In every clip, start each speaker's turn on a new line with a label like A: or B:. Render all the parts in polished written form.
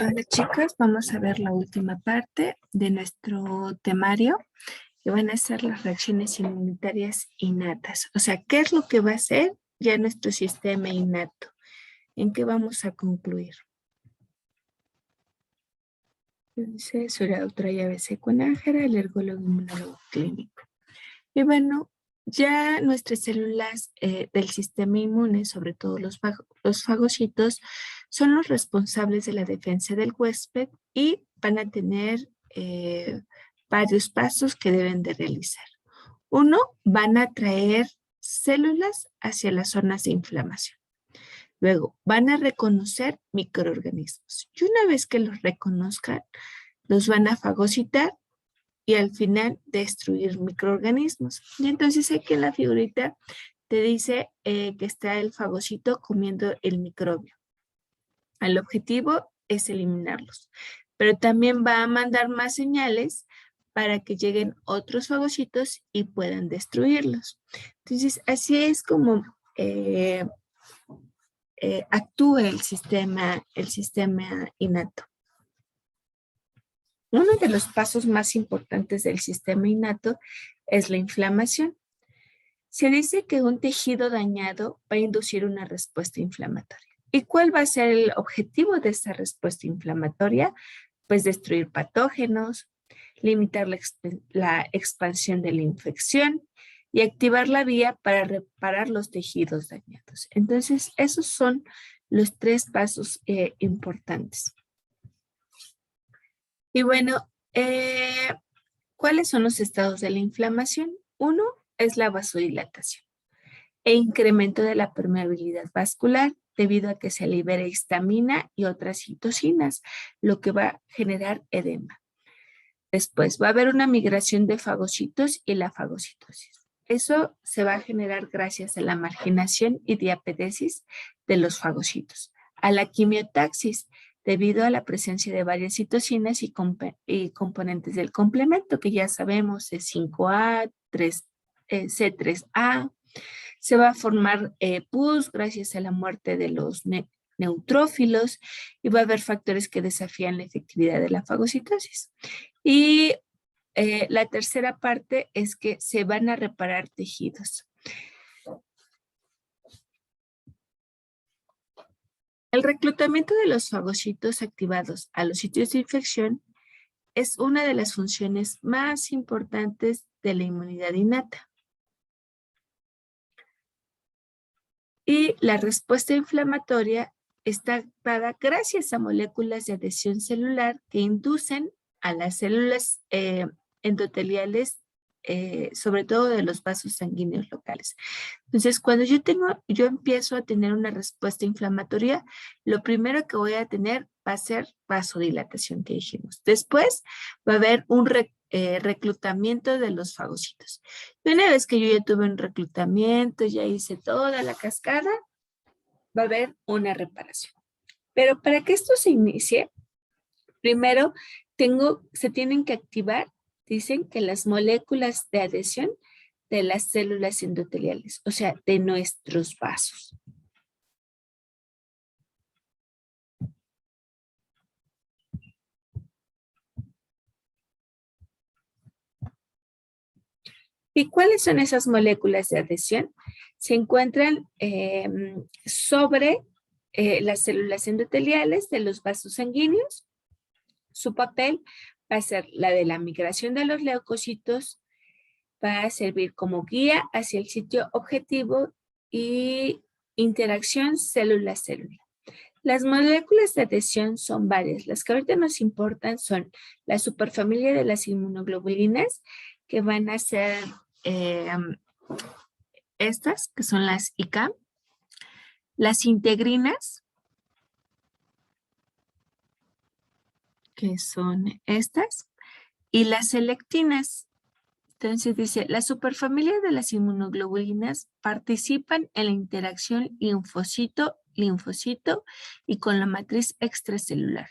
A: Hola chicos, vamos a ver la última parte de nuestro temario, que van a ser las reacciones inmunitarias innatas. O sea, ¿qué es lo que va a hacer ya nuestro sistema innato? ¿En qué vamos a concluir? Dice, soy la doctora Llave Cunájera, alergólogo inmunólogo clínico. Y bueno, ya nuestras células del sistema inmune, sobre todo los fagocitos, son los responsables de la defensa del huésped y van a tener varios pasos que deben de realizar. Uno, van a traer células hacia las zonas de inflamación. Luego, van a reconocer microorganismos. Y una vez que los reconozcan, los van a fagocitar y al final destruir microorganismos. Y entonces aquí en la figurita te dice que está el fagocito comiendo el microbio. El objetivo es eliminarlos, pero también va a mandar más señales para que lleguen otros fagocitos y puedan destruirlos. Entonces, así es como actúa el sistema innato. Uno de los pasos más importantes del sistema innato es la inflamación. Se dice que un tejido dañado va a inducir una respuesta inflamatoria. ¿Y cuál va a ser el objetivo de esa respuesta inflamatoria? Pues destruir patógenos, limitar la expansión de la infección y activar la vía para reparar los tejidos dañados. Entonces, esos son los tres pasos importantes. Y bueno, ¿cuáles son los estados de la inflamación? Uno es la vasodilatación e incremento de la permeabilidad vascular debido a que se libera histamina y otras citocinas, lo que va a generar edema. Después va a haber una migración de fagocitos y la fagocitosis. Eso se va a generar gracias a la marginación y diapedesis de los fagocitos, a la quimiotaxis, debido a la presencia de varias citocinas y componentes del complemento, que ya sabemos es 5A, C3A. Se va a formar pus gracias a la muerte de los neutrófilos y va a haber factores que desafían la efectividad de la fagocitosis. Y la tercera parte es que se van a reparar tejidos. El reclutamiento de los fagocitos activados a los sitios de infección es una de las funciones más importantes de la inmunidad innata. Y la respuesta inflamatoria está dada gracias a moléculas de adhesión celular que inducen a las células endoteliales, sobre todo de los vasos sanguíneos locales. Entonces, cuando yo empiezo a tener una respuesta inflamatoria, lo primero que voy a tener va a ser vasodilatación que dijimos. Después va a haber un reclutamiento de los fagocitos. Y una vez que yo ya tuve un reclutamiento, ya hice toda la cascada, va a haber una reparación. Pero para que esto se inicie, primero se tienen que activar, dicen que las moléculas de adhesión de las células endoteliales, o sea, de nuestros vasos. ¿Y cuáles son esas moléculas de adhesión? Se encuentran sobre las células endoteliales de los vasos sanguíneos. Su papel va a ser la de la migración de los leucocitos, va a servir como guía hacia el sitio objetivo y interacción célula-célula. Las moléculas de adhesión son varias. Las que ahorita nos importan son la superfamilia de las inmunoglobulinas, que van a ser estas, que son las ICAM, las integrinas, que son estas, y las selectinas. Entonces dice, la superfamilia de las inmunoglobulinas participan en la interacción linfocito y con la matriz extracelular.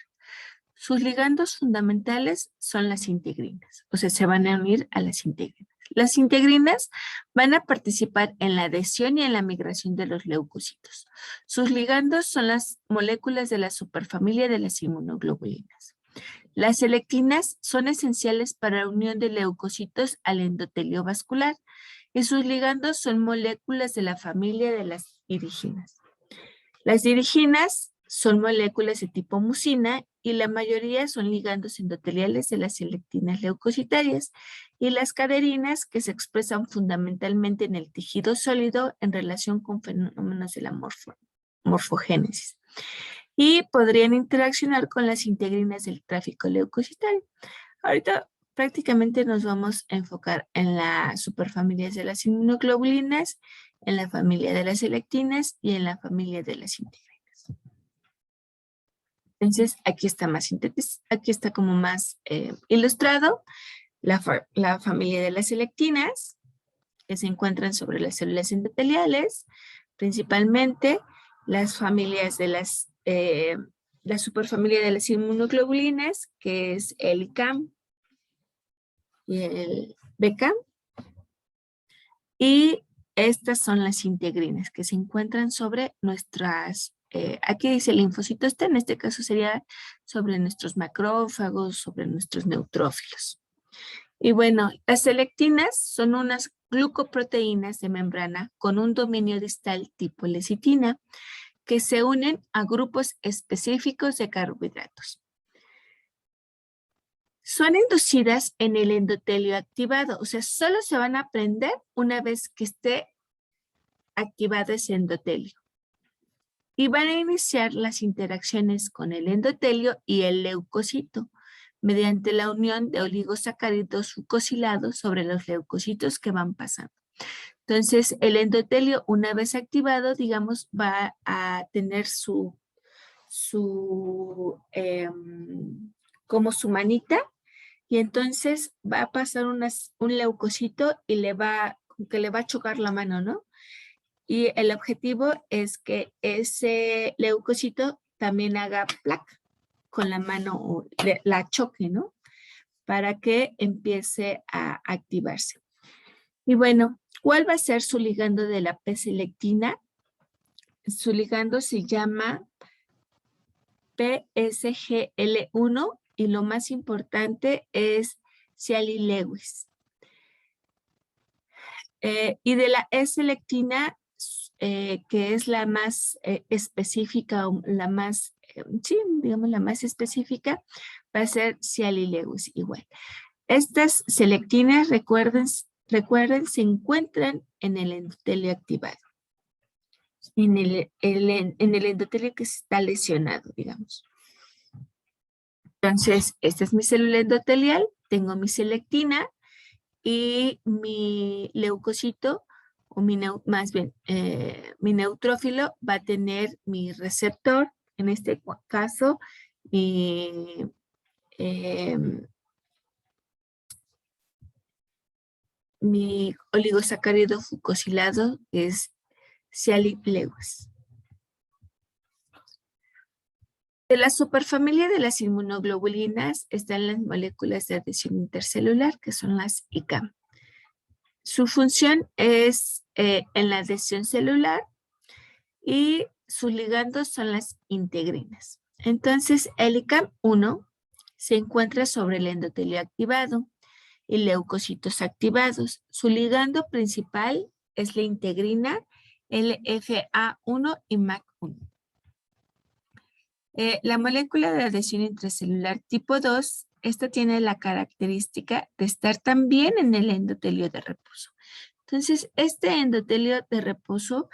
A: Sus ligandos fundamentales son las integrinas, o sea, se van a unir a las integrinas. Las integrinas van a participar en la adhesión y en la migración de los leucocitos. Sus ligandos son las moléculas de la superfamilia de las inmunoglobulinas. Las selectinas son esenciales para la unión de leucocitos al endotelio vascular y sus ligandos son moléculas de la familia de las iriginas. Las diriginas son moléculas de tipo mucina y la mayoría son ligandos endoteliales de las selectinas leucocitarias y las caderinas que se expresan fundamentalmente en el tejido sólido en relación con fenómenos de la morfogénesis y podrían interaccionar con las integrinas del tráfico leucocitario. Ahorita prácticamente nos vamos a enfocar en las superfamilias de las inmunoglobulinas, en la familia de las selectinas y en la familia de las integrinas. Entonces, aquí está aquí está como más ilustrado la familia de las selectinas, que se encuentran sobre las células endoteliales, principalmente las familias de la superfamilia de las inmunoglobulinas, que es el ICAM y el BCAM. Y estas son las integrinas que se encuentran sobre nuestras, aquí dice linfocitos T, en este caso sería sobre nuestros macrófagos, sobre nuestros neutrófilos. Y bueno, las selectinas son unas glucoproteínas de membrana con un dominio distal tipo lecitina que se unen a grupos específicos de carbohidratos. Son inducidas en el endotelio activado, o sea, solo se van a prender una vez que esté activado ese endotelio. Y van a iniciar las interacciones con el endotelio y el leucocito mediante la unión de oligosacáridos fucosilados sobre los leucocitos que van pasando. Entonces, el endotelio, una vez activado, digamos, va a tener como su manita, y entonces va a pasar un leucocito y le va a chocar la mano, ¿no? Y el objetivo es que ese leucocito también haga plac con la mano o la choque, ¿no? Para que empiece a activarse. Y bueno, ¿cuál va a ser su ligando de la P-selectina? Su ligando se llama PSGL1 y lo más importante es Cialis-Lewis. Y de la E-selectina, que es la más específica, o la más, sí, digamos la más específica, va a ser Cialis-Lewis igual. Estas selectinas, recuerden, se encuentran en el endotelio activado, en el endotelio que está lesionado, digamos. Entonces, esta es mi célula endotelial, tengo mi selectina y mi leucocito, o más bien, mi neutrófilo va a tener mi receptor, en este caso, mi oligosacárido fucosilado es Cialis-Lewis. De la superfamilia de las inmunoglobulinas están las moléculas de adhesión intercelular, que son las ICAM. Su función es en la adhesión celular y sus ligandos son las integrinas. Entonces, el ICAM-1 se encuentra sobre el endotelio activado y leucocitos activados. Su ligando principal es la integrina LFA1 y MAC1. La molécula de adhesión intracelular tipo 2, esta tiene la característica de estar también en el endotelio de reposo. Entonces, este endotelio de reposo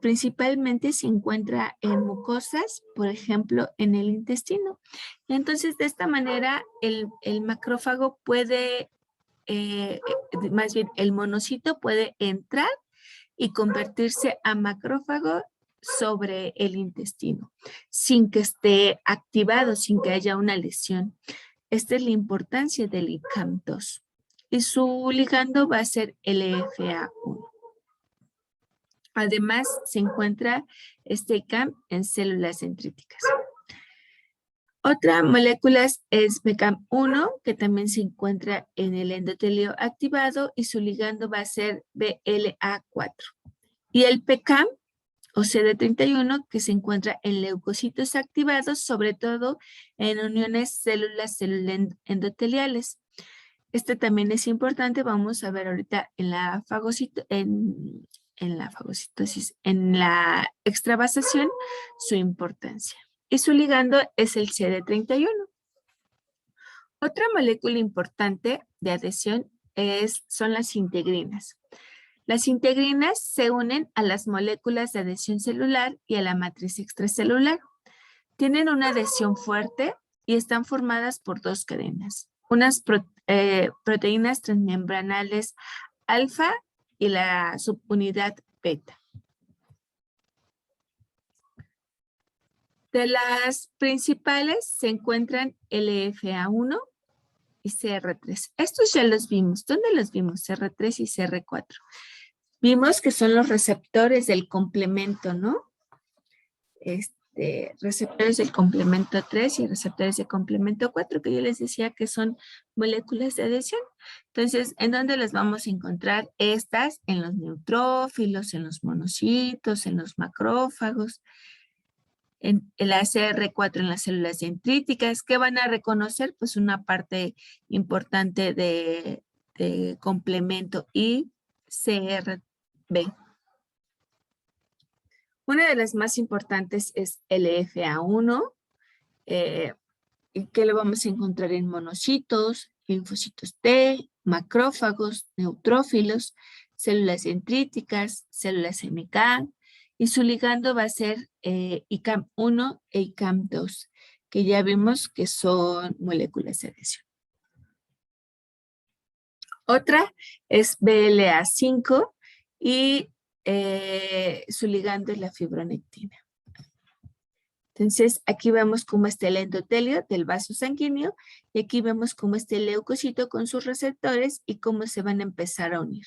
A: principalmente se encuentra en mucosas, por ejemplo, en el intestino. Entonces, de esta manera, el macrófago puede, más bien, el monocito puede entrar y convertirse a macrófago sobre el intestino, sin que esté activado, sin que haya una lesión. Esta es la importancia del ICAM2. Y su ligando va a ser LFA1. Además, se encuentra este ICAM en células dendríticas. Otra molécula es BCAM1, que también se encuentra en el endotelio activado y su ligando va a ser BLA4. Y el PCAM o CD31 que se encuentra en leucocitos activados, sobre todo en uniones célula endoteliales. Este también es importante, vamos a ver ahorita en la fagocitosis, en la extravasación, su importancia. Y su ligando es el CD31. Otra molécula importante de adhesión son las integrinas. Las integrinas se unen a las moléculas de adhesión celular y a la matriz extracelular. Tienen una adhesión fuerte y están formadas por dos cadenas. Unas proteínas transmembranales alfa y la subunidad beta. De las principales se encuentran LFA1 y CR3. Estos ya los vimos. ¿Dónde los vimos? CR3 y CR4. Vimos que son los receptores del complemento, ¿no? Receptores del complemento 3 y receptores de complemento 4, que yo les decía que son moléculas de adhesión. Entonces, ¿en dónde las vamos a encontrar? Estas en los neutrófilos, en los monocitos, en los macrófagos, en la CR4 en las células dendríticas. ¿Qué van a reconocer? Pues una parte importante de complemento y CRB. Una de las más importantes es LFA1, que lo vamos a encontrar en monocitos, linfocitos T, macrófagos, neutrófilos, células dendríticas, células MK, y su ligando va a ser ICAM1 e ICAM2, que ya vimos que son moléculas de adhesión. Otra es BLA5 y su ligando es la fibronectina. Entonces, aquí vemos cómo está el endotelio del vaso sanguíneo y aquí vemos cómo está el leucocito con sus receptores y cómo se van a empezar a unir.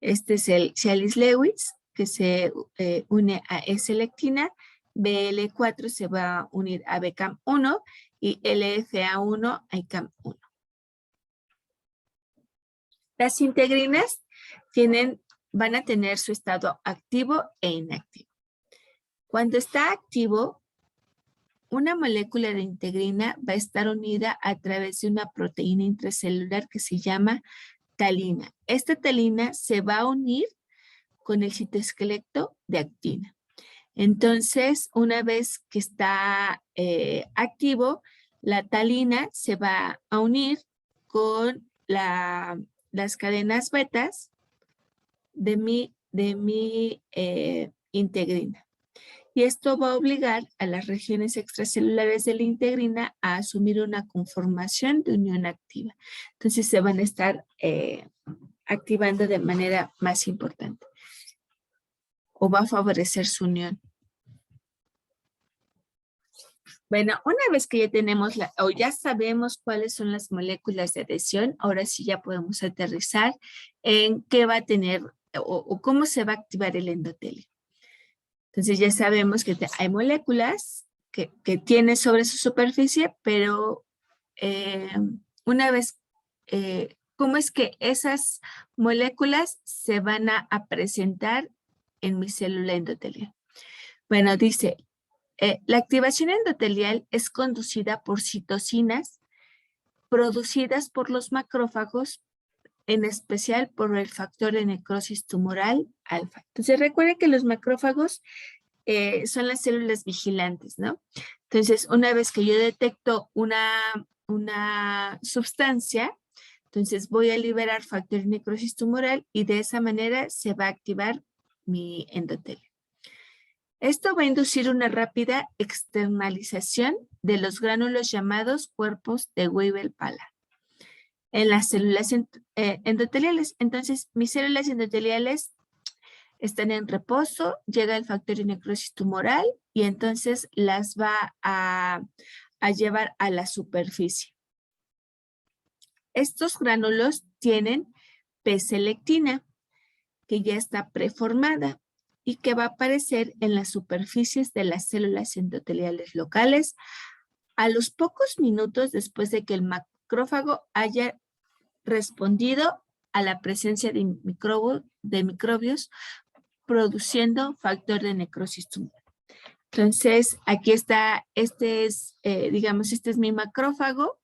A: Este es el Cialis-Lewis, que se une a S-lectina, BL4 se va a unir a BCAM1 y LFA1 a ICAM1. Las integrinas van a tener su estado activo e inactivo. Cuando está activo, una molécula de integrina va a estar unida a través de una proteína intracelular que se llama talina. Esta talina se va a unir con el citoesqueleto de actina. Entonces, una vez que está activo, la talina se va a unir con las cadenas betas de mi integrina. Y esto va a obligar a las regiones extracelulares de la integrina a asumir una conformación de unión activa. Entonces se van a estar activando de manera más importante. O va a favorecer su unión. Bueno, una vez que ya tenemos o ya sabemos cuáles son las moléculas de adhesión, ahora sí ya podemos aterrizar en qué va a tener o cómo se va a activar el endotelio. Entonces ya sabemos que hay moléculas que tienen sobre su superficie, pero una vez, ¿cómo es que esas moléculas se van a presentar en mi célula endotelial? Bueno, dice, la activación endotelial es conducida por citocinas producidas por los macrófagos, en especial por el factor de necrosis tumoral alfa. Entonces recuerden que los macrófagos son las células vigilantes, ¿no? Entonces, una vez que yo detecto una sustancia, entonces voy a liberar factor de necrosis tumoral y de esa manera se va a activar mi endotelio. Esto va a inducir una rápida externalización de los gránulos llamados cuerpos de Weibel-Palade en las células endoteliales. Entonces, mis células endoteliales están en reposo, llega el factor de necrosis tumoral y entonces las va a llevar a la superficie. Estos gránulos tienen P-selectina, que ya está preformada y que va a aparecer en las superficies de las células endoteliales locales a los pocos minutos después de que el macrófago haya respondido a la presencia de microbios produciendo factor de necrosis tumoral. Entonces, aquí está, digamos, este es mi macrófago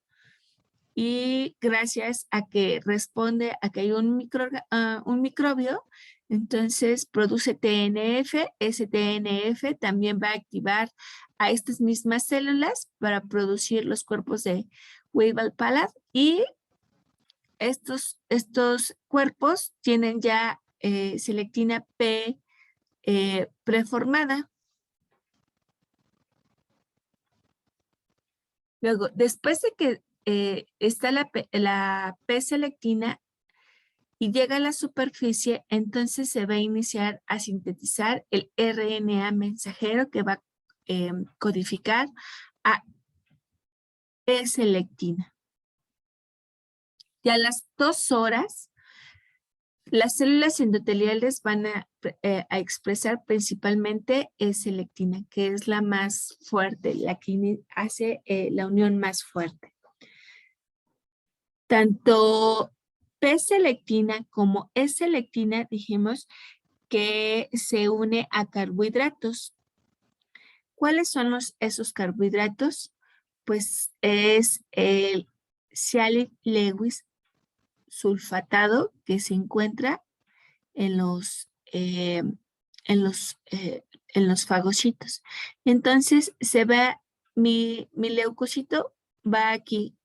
A: y gracias a que responde a que hay un microbio, entonces produce TNF, ese TNF también va a activar a estas mismas células para producir los cuerpos de Weibel-Palade y estos cuerpos tienen ya selectina P preformada. Luego, después de que está la P-selectina y llega a la superficie, entonces se va a iniciar a sintetizar el RNA mensajero que va a codificar a E-selectina. Y a las 2 horas, las células endoteliales van a expresar principalmente E-selectina, que es la más fuerte, la que hace la unión más fuerte. Tanto P-selectina como E-selectina dijimos que se une a carbohidratos. ¿Cuáles son esos carbohidratos? Pues es el Sialit-Lewis sulfatado que se encuentra en los fagocitos. Entonces se va, mi leucocito va aquí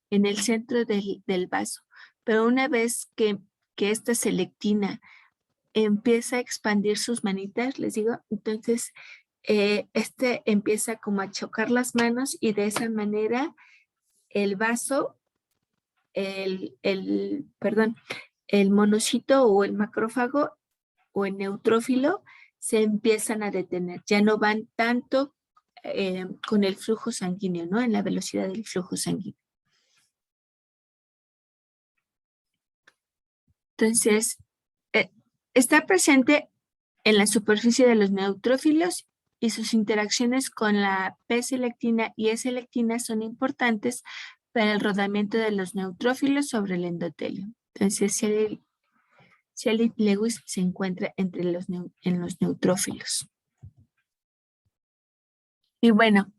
A: en el centro del vaso, pero una vez que esta selectina empieza a expandir sus manitas, les digo, entonces empieza como a chocar las manos y de esa manera el vaso, el monocito o el macrófago o el neutrófilo se empiezan a detener, ya no van tanto con el flujo sanguíneo, ¿no? En la velocidad del flujo sanguíneo. Entonces, está presente en la superficie de los neutrófilos y sus interacciones con la P-selectina y E-selectina son importantes para el rodamiento de los neutrófilos sobre el endotelio. Entonces, Sialit-Lewis se encuentra en los neutrófilos. Y bueno,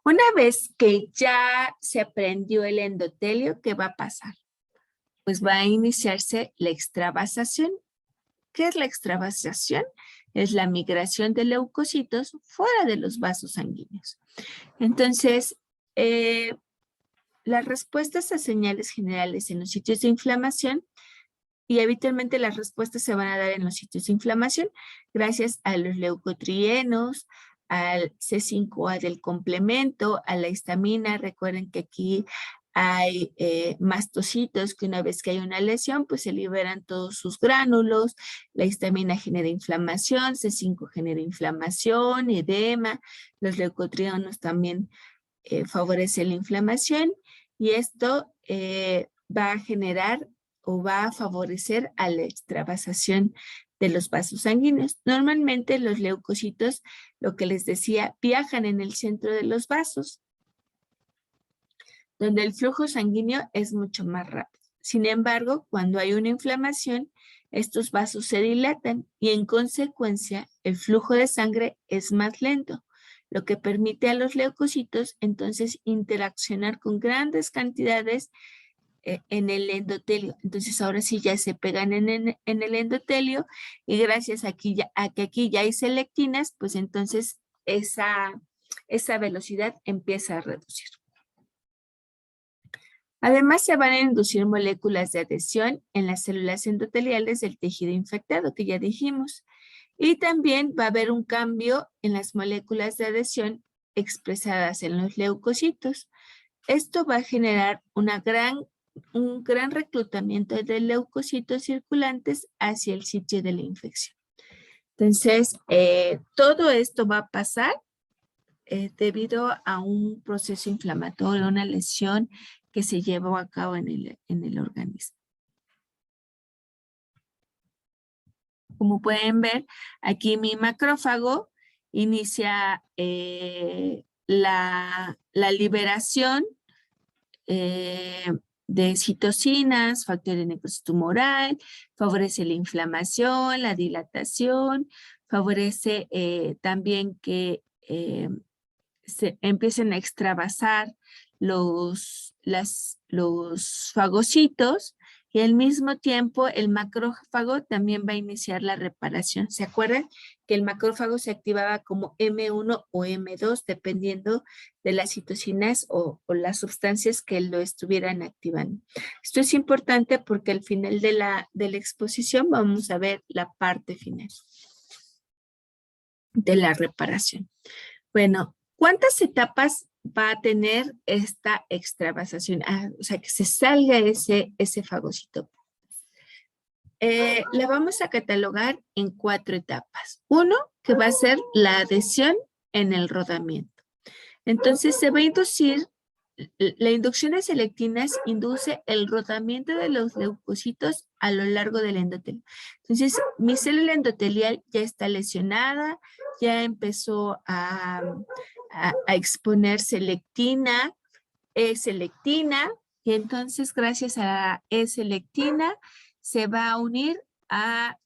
A: una vez que ya se aprendió el endotelio, ¿qué va a pasar? Pues va a iniciarse la extravasación. ¿Qué es la extravasación? Es la migración de leucocitos fuera de los vasos sanguíneos. Entonces, las respuestas a señales generales en los sitios de inflamación, y habitualmente las respuestas se van a dar en los sitios de inflamación gracias a los leucotrienos, al C5A del complemento, a la histamina. Recuerden que aquí hay mastocitos que una vez que hay una lesión, pues se liberan todos sus gránulos. La histamina genera inflamación, C5 genera inflamación, edema. Los leucotrienos también favorecen la inflamación y esto va a generar o va a favorecer a la extravasación de los vasos sanguíneos. Normalmente los leucocitos, lo que les decía, viajan en el centro de los vasos, donde el flujo sanguíneo es mucho más rápido. Sin embargo, cuando hay una inflamación, estos vasos se dilatan y en consecuencia el flujo de sangre es más lento, lo que permite a los leucocitos entonces interaccionar con grandes cantidades en el endotelio. Entonces ahora sí ya se pegan en el endotelio y gracias a que aquí ya hay selectinas, pues entonces esa velocidad empieza a reducir. Además, se van a inducir moléculas de adhesión en las células endoteliales del tejido infectado, que ya dijimos. Y también va a haber un cambio en las moléculas de adhesión expresadas en los leucocitos. Esto va a generar un gran reclutamiento de leucocitos circulantes hacia el sitio de la infección. Entonces, todo esto va a pasar debido a un proceso inflamatorio, una lesión que se llevó a cabo en el organismo. Como pueden ver, aquí mi macrófago inicia la liberación de citocinas, factor de necrosis tumoral, favorece la inflamación, la dilatación, favorece también que se empiecen a extravasar los fagocitos y al mismo tiempo el macrófago también va a iniciar la reparación. ¿Se acuerdan que el macrófago se activaba como M1 o M2 dependiendo de las citocinas o las sustancias que lo estuvieran activando? Esto es importante porque al final de la exposición vamos a ver la parte final de la reparación. Bueno, ¿cuántas etapas va a tener esta extravasación? O sea, que se salga ese fagocito. La vamos a catalogar en 4 etapas. 1, que va a ser la adhesión en el rodamiento. Entonces, se va a inducir, la inducción de selectinas induce el rodamiento de los leucocitos a lo largo del endotelio. Entonces, mi célula endotelial ya está lesionada, ya empezó a exponer selectina, E-selectina, y entonces gracias a la E-selectina se va a unir a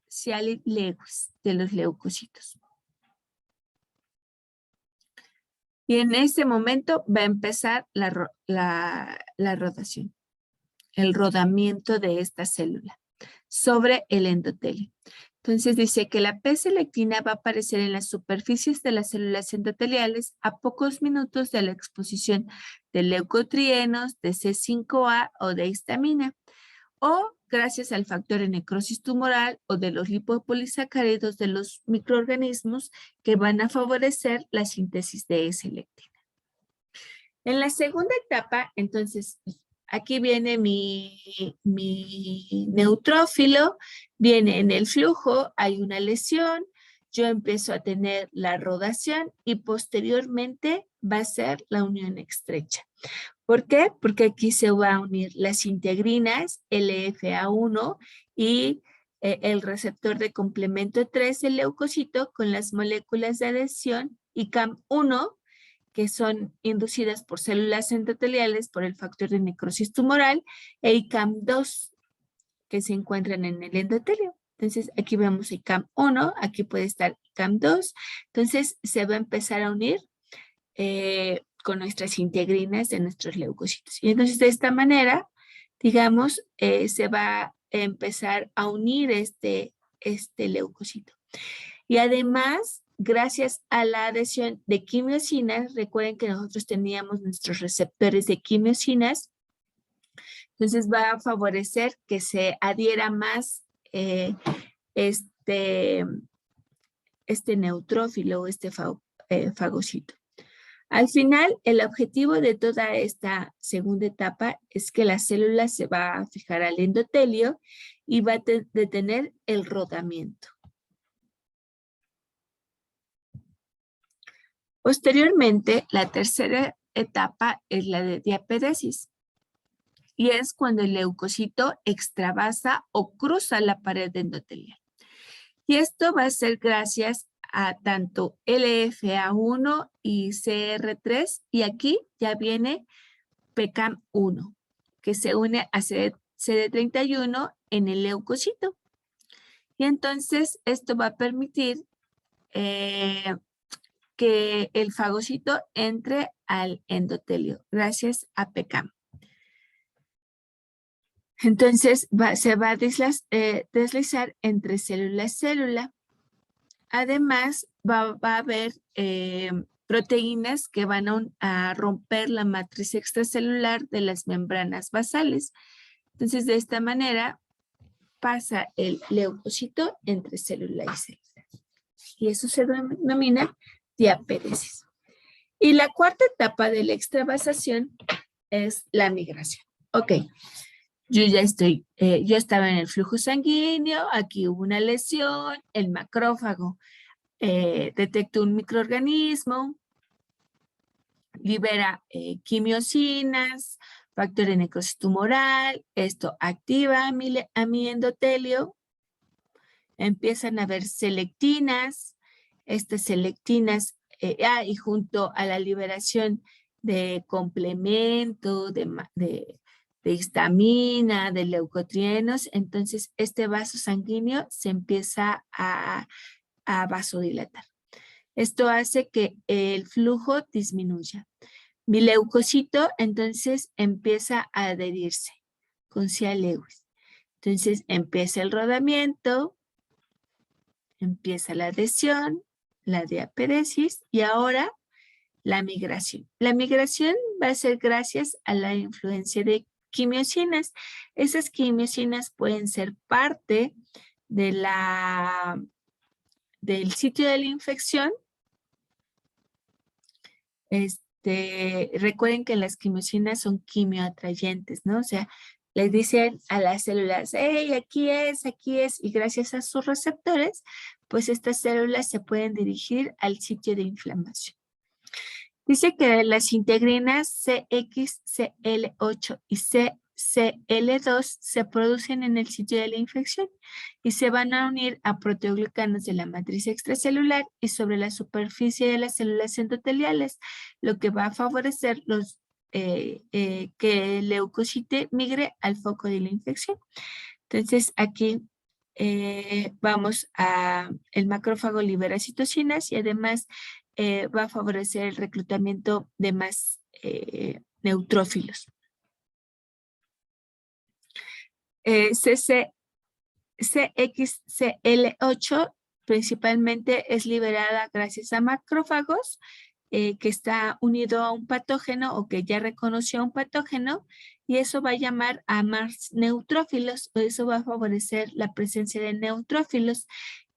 A: Sialit lewis de los leucocitos. Y en este momento va a empezar la rodación, el rodamiento de esta célula sobre el endotelio. Entonces dice que la P-selectina va a aparecer en las superficies de las células endoteliales a pocos minutos de la exposición de leucotrienos, de C5A o de histamina, o gracias al factor de necrosis tumoral o de los lipopolisacáridos de los microorganismos que van a favorecer la síntesis de E-selectina. En la segunda etapa, entonces, aquí viene mi neutrófilo, viene en el flujo, hay una lesión, yo empiezo a tener la rodación y posteriormente va a ser la unión estrecha. ¿Por qué? Porque aquí se va a unir las integrinas, LFA1 y el receptor de complemento 3 del leucocito con las moléculas de adhesión y CAM1, que son inducidas por células endoteliales por el factor de necrosis tumoral, e ICAM2, que se encuentran en el endotelio. Entonces, aquí vemos ICAM1, aquí puede estar ICAM2. Entonces, se va a empezar a unir con nuestras integrinas de nuestros leucocitos. Y entonces, de esta manera, digamos, se va a empezar a unir este leucocito. Y además, gracias a la adhesión de quimiosinas, recuerden que nosotros teníamos nuestros receptores de quimiosinas, entonces va a favorecer que se adhiera más este neutrófilo, fagocito. Al final, el objetivo de toda esta segunda etapa es que la célula se va a fijar al endotelio y va a detener el rodamiento. Posteriormente, la tercera etapa es la de diaperesis y es cuando el leucocito extravasa o cruza la pared endotelial. Y esto va a ser gracias a tanto LFA1 y CR3 y aquí ya viene PECAM1 que se une a CD31 en el leucocito. Y entonces esto va a permitir que el fagocito entre al endotelio gracias a PECAM. Entonces se va a deslizar entre célula y célula. Además va a haber proteínas que van a romper la matriz extracelular de las membranas basales. Entonces de esta manera pasa el leucocito entre célula y célula. Y eso se denomina diaperesis. Y la cuarta etapa de la extravasación es la migración. Ok, yo estaba en el flujo sanguíneo, aquí hubo una lesión, el macrófago detectó un microorganismo, libera quimiosinas, factor de necrosis tumoral, esto activa a mi endotelio, empiezan a haber selectinas, estas selectinas y junto a la liberación de complemento, de histamina, de leucotrienos, entonces este vaso sanguíneo se empieza a vasodilatar. Esto hace que el flujo disminuya. Mi leucocito entonces empieza a adherirse con C. lewis. Entonces empieza el rodamiento, empieza la adhesión, la diaperesis y ahora la migración. La migración va a ser gracias a la influencia de quimiosinas. Esas quimiosinas pueden ser parte de del sitio de la infección. Recuerden que las quimiosinas son quimioatrayentes, ¿no? O sea, les dicen a las células, hey, aquí es, y gracias a sus receptores, pues estas células se pueden dirigir al sitio de inflamación. Dice que las integrinas CXCL8 y CCL2 se producen en el sitio de la infección y se van a unir a proteoglicanos de la matriz extracelular y sobre la superficie de las células endoteliales, lo que va a favorecer que el leucocito migre al foco de la infección. Entonces, aquí vamos a el macrófago libera citocinas y además va a favorecer el reclutamiento de más neutrófilos. CXCL8 principalmente es liberada gracias a macrófagos que está unido a un patógeno o que ya reconoció a un patógeno y eso va a llamar a más neutrófilos o eso va a favorecer la presencia de neutrófilos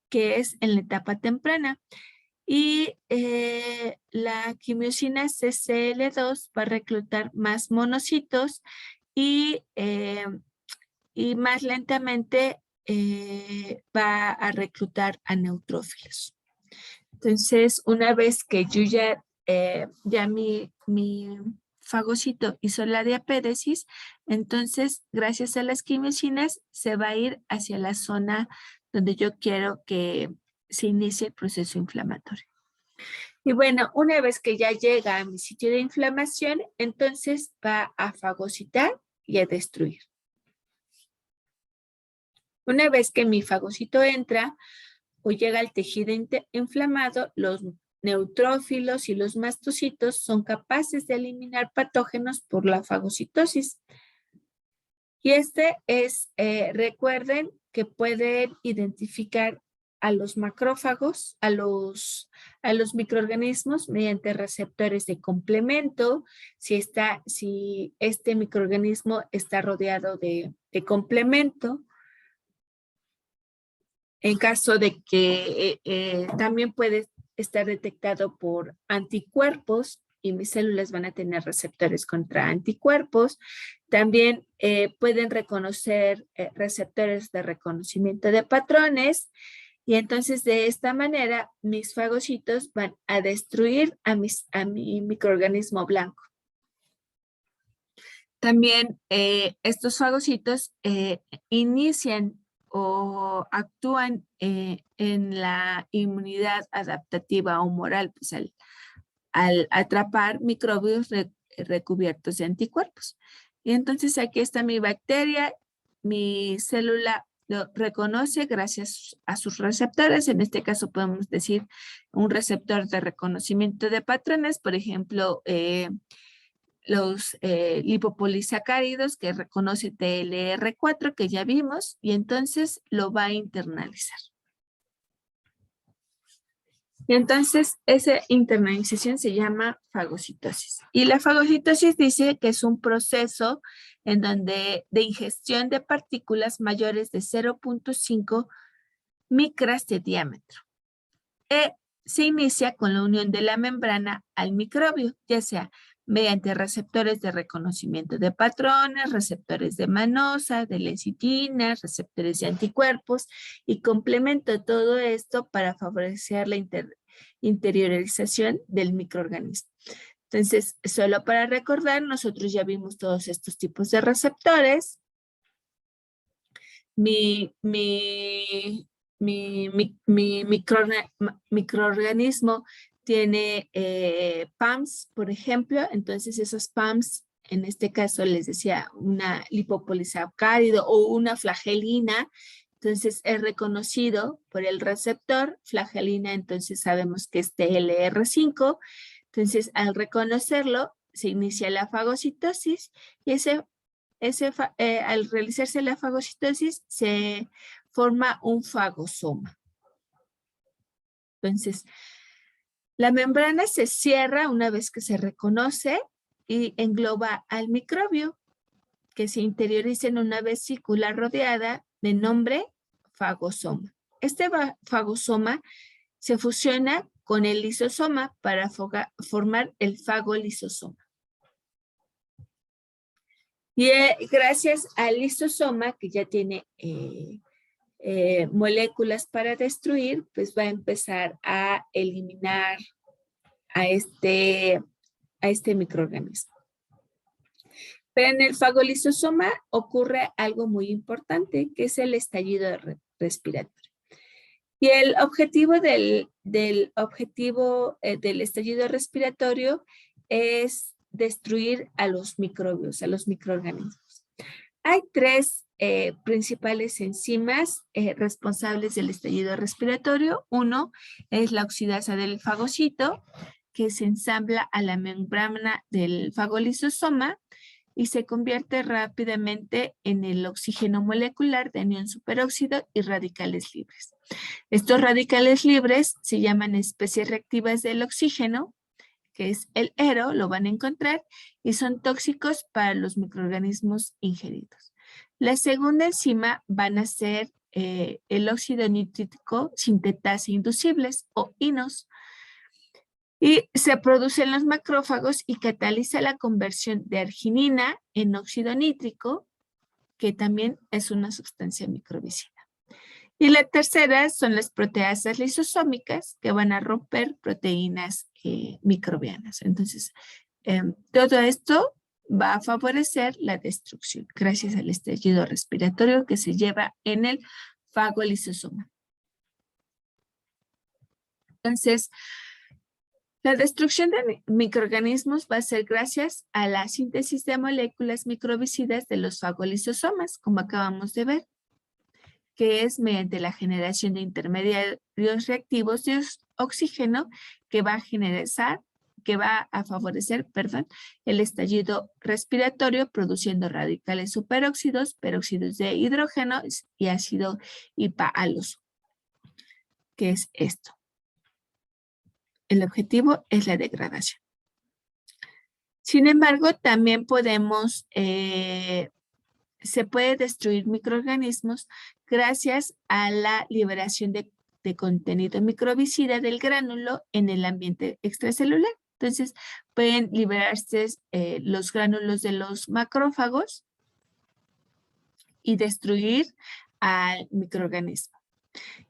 A: que es en la etapa temprana. Y la quimiosina CCL2 va a reclutar más monocitos y más lentamente va a reclutar a neutrófilos. Entonces, una vez que yo ya mi fagocito hizo la diapéresis, entonces, gracias a las quimiosinas, se va a ir hacia la zona donde yo quiero que se inicie el proceso inflamatorio. Y bueno, una vez que ya llega a mi sitio de inflamación, entonces va a fagocitar y a destruir. Una vez que mi fagocito entra o llega al tejido inflamado, los neutrófilos y los mastocitos son capaces de eliminar patógenos por la fagocitosis. Y recuerden que pueden identificar a los macrófagos, a los microorganismos mediante receptores de complemento, si este microorganismo está rodeado de complemento. En caso de que también puede estar detectado por anticuerpos y mis células van a tener receptores contra anticuerpos. También pueden reconocer receptores de reconocimiento de patrones y entonces de esta manera mis fagocitos van a destruir a mi microorganismo blanco. También estos fagocitos inician o actúan en la inmunidad adaptativa humoral, pues al atrapar microbios recubiertos de anticuerpos. Y entonces aquí está mi bacteria, mi célula lo reconoce gracias a sus receptores. En este caso podemos decir un receptor de reconocimiento de patrones, por ejemplo, los lipopolisacáridos que reconoce TLR4 que ya vimos y entonces lo va a internalizar. Y entonces esa internalización se llama fagocitosis. Y la fagocitosis dice que es un proceso en donde de ingestión de partículas mayores de 0.5 micras de diámetro. Se inicia con la unión de la membrana al microbio, ya sea mediante receptores de reconocimiento de patrones, receptores de manosa, de lecitina, receptores de anticuerpos y complemento todo esto para favorecer la interiorización del microorganismo. Entonces, solo para recordar, nosotros ya vimos todos estos tipos de receptores. Mi microorganismo tiene PAMS, por ejemplo. Entonces esos PAMS, en este caso les decía una lipopolisacárido o una flagelina, entonces es reconocido por el receptor flagelina, entonces sabemos que es TLR5. Entonces al reconocerlo se inicia la fagocitosis y al realizarse la fagocitosis se forma un fagosoma. Entonces, la membrana se cierra una vez que se reconoce y engloba al microbio, que se interioriza en una vesícula rodeada de nombre fagosoma. Este fagosoma se fusiona con el lisosoma para formar el fagolisosoma. Y gracias al lisosoma, que ya tiene moléculas para destruir, pues va a empezar a eliminar a este microorganismo. Pero en el fagolisosoma ocurre algo muy importante, que es el estallido respiratorio. Y el objetivo del estallido respiratorio es destruir a los microbios, a los microorganismos. Hay tres principales enzimas responsables del estallido respiratorio. Uno es la oxidasa del fagocito, que se ensambla a la membrana del fagolisosoma y se convierte rápidamente en el oxígeno molecular de anión superóxido y radicales libres. Estos radicales libres se llaman especies reactivas del oxígeno, que es el HERO, lo van a encontrar, y son tóxicos para los microorganismos ingeridos. La segunda enzima van a ser el óxido nítrico sintetasa inducibles o INOS, y se produce en los macrófagos y cataliza la conversión de arginina en óxido nítrico, que también es una sustancia microbicida. Y la tercera son las proteasas lisosómicas, que van a romper proteínas microbianas. Entonces, todo esto va a favorecer la destrucción gracias al estallido respiratorio que se lleva en el fagolisosoma. Entonces, la destrucción de microorganismos va a ser gracias a la síntesis de moléculas microbicidas de los fagolisosomas, como acabamos de ver, que es mediante la generación de intermediarios reactivos de oxígeno que va a favorecer el estallido respiratorio, produciendo radicales superóxidos, peróxidos de hidrógeno y ácido hipaalose, que es esto. El objetivo es la degradación. Sin embargo, también se puede destruir microorganismos gracias a la liberación de contenido microbicida del gránulo en el ambiente extracelular. Entonces, pueden liberarse los gránulos de los macrófagos y destruir al microorganismo.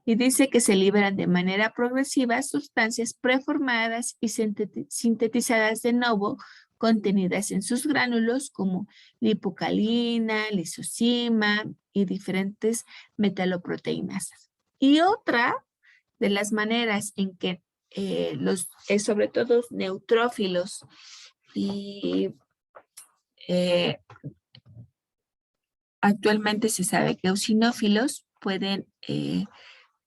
A: Y dice que se liberan de manera progresiva sustancias preformadas y sintetizadas de nuevo, contenidas en sus gránulos como lipocalina, lisosima y diferentes metaloproteínas. Y otra de las maneras en que sobre todo neutrófilos y actualmente se sabe que eosinófilos pueden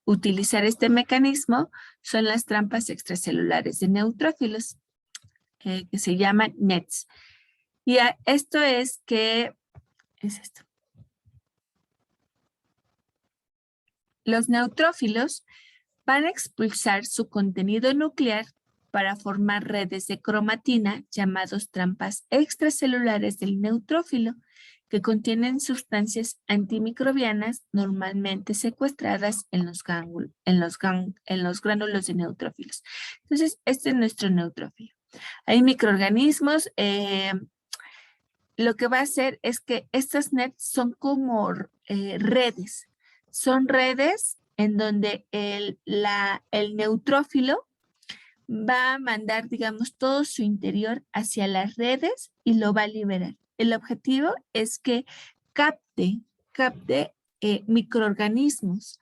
A: utilizar este mecanismo son las trampas extracelulares de neutrófilos, que se llaman NETs. Y esto es que, los neutrófilos van a expulsar su contenido nuclear para formar redes de cromatina llamados trampas extracelulares del neutrófilo, que contienen sustancias antimicrobianas normalmente secuestradas en los gránulos de neutrófilos. Entonces, este es nuestro neutrófilo. Hay microorganismos, lo que va a hacer es que estas NETs son como redes. Son redes en donde el neutrófilo va a mandar, digamos, todo su interior hacia las redes y lo va a liberar. El objetivo es que capte microorganismos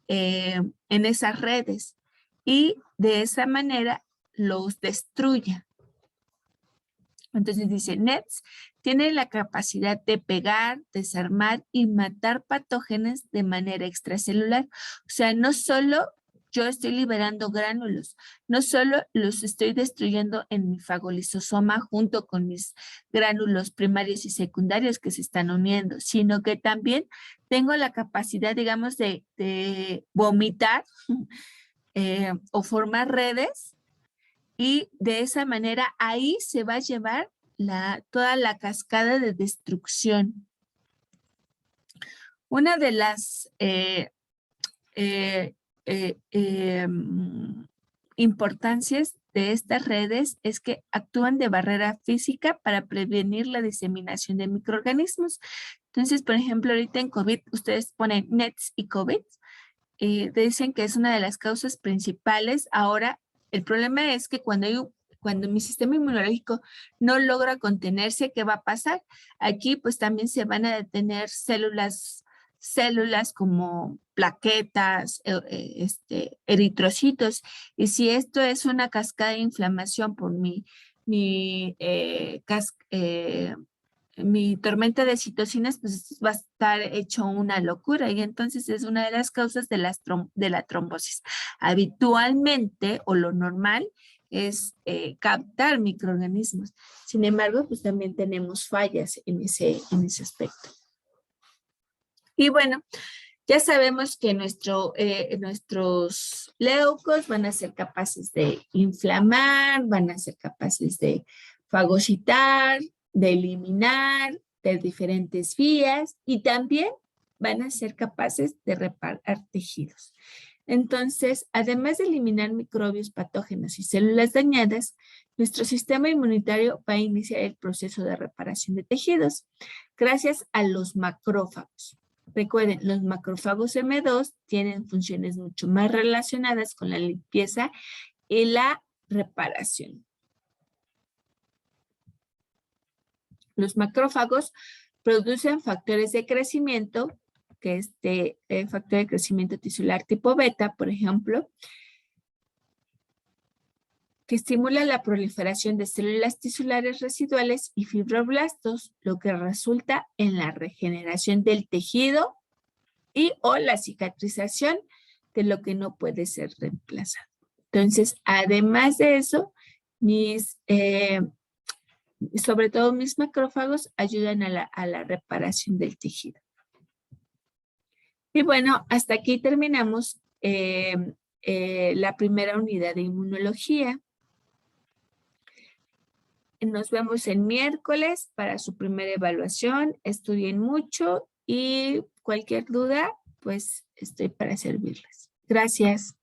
A: en esas redes y de esa manera los destruya. Entonces dice, NETs tiene la capacidad de pegar, desarmar y matar patógenos de manera extracelular. O sea, no solo yo estoy liberando gránulos, no solo los estoy destruyendo en mi fagolisosoma junto con mis gránulos primarios y secundarios que se están uniendo, sino que también tengo la capacidad, digamos, de vomitar o formar redes, y de esa manera ahí se va a llevar toda la cascada de destrucción. Una de las importancias de estas redes es que actúan de barrera física para prevenir la diseminación de microorganismos. Entonces, por ejemplo, ahorita en COVID, ustedes ponen NETs y COVID, dicen que es una de las causas principales. Ahora, el problema es que cuando mi sistema inmunológico no logra contenerse, ¿qué va a pasar? Aquí pues también se van a detener células como plaquetas, eritrocitos, y si esto es una cascada de inflamación por mi tormenta de citocinas, pues va a estar hecho una locura, y entonces es una de las causas de la trombosis. Habitualmente, o lo normal, es captar microorganismos. Sin embargo, pues también tenemos fallas en ese aspecto. Y bueno, ya sabemos que nuestros leucos van a ser capaces de inflamar, van a ser capaces de fagocitar, de eliminar de diferentes vías, y también van a ser capaces de reparar tejidos. Entonces, además de eliminar microbios patógenos y células dañadas, nuestro sistema inmunitario va a iniciar el proceso de reparación de tejidos gracias a los macrófagos. Recuerden, los macrófagos M2 tienen funciones mucho más relacionadas con la limpieza y la reparación. Los macrófagos producen factores de crecimiento, que es factor de crecimiento tisular tipo beta, por ejemplo, que estimula la proliferación de células tisulares residuales y fibroblastos, lo que resulta en la regeneración del tejido y o la cicatrización de lo que no puede ser reemplazado. Entonces, además de eso, sobre todo mis macrófagos ayudan a la reparación del tejido. Y bueno, hasta aquí terminamos la primera unidad de inmunología. Nos vemos el miércoles para su primera evaluación. Estudien mucho y cualquier duda, pues estoy para servirles. Gracias.